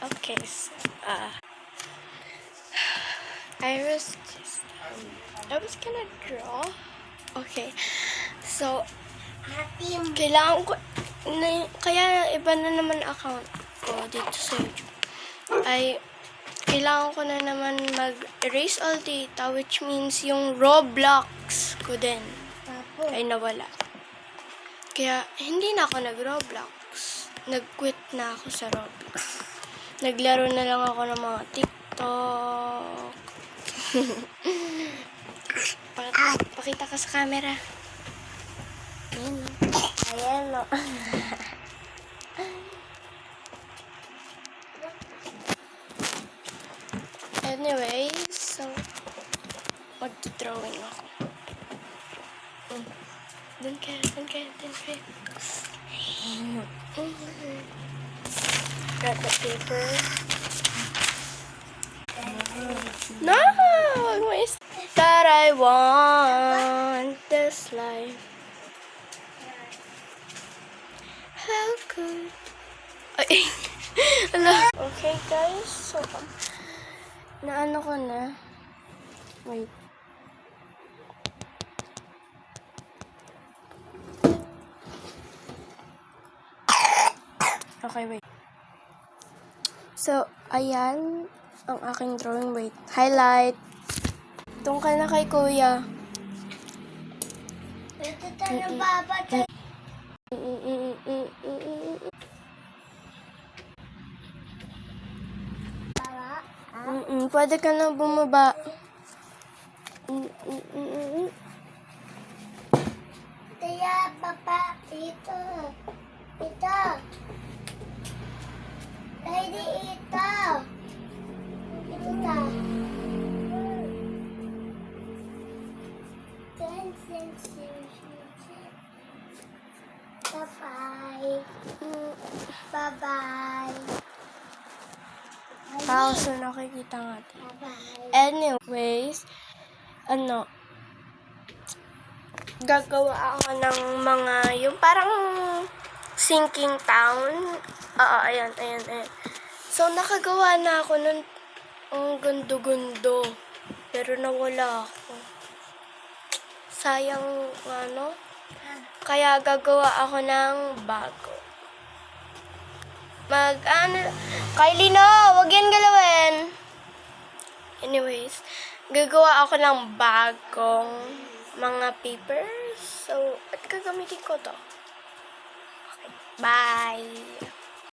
Okay, so, I was gonna draw. Okay, so, kailangan ko, kaya iba na naman account ko dito sa YouTube. Ay, kailangan ko na naman mag-erase all data, which means yung Roblox ko din ay nawala. Kaya, hindi na ako nag-Roblox. Nag-quit na ako sa Roblox. Naglaro na lang ako ng mga TikTok. Pakita ka sa camera. Ayan o. Ayan o. Anyway, so, mag-drawing ako. Dun ka. Got the paper. No! Wag mo that I want this life. How could... Ay! Ala. Okay, guys. So, naano ko na. Wait. Okay, wait. So, ayan ang aking drawing. Wait. Highlight. Doon ka na kay kuya. Ito tayo babata. Pwede ka na bumaba. Kaya papa, ito. Ito. Lady, ito. Ito ka. Bye-bye. Bye-bye. So nakikita nga. Bye-bye. Anyways, gagawa ako ng mga, yung parang sinking town. Ayan. So, nakagawa na ako nun, ang gundo-gundo. Pero nawala ako. Sayang, kaya gagawa ako ng bago. Kylie, no! Huwag yan galawin! Anyways, gagawa ako ng bagong mga papers. So, at gagamitin ko to. Okay, bye!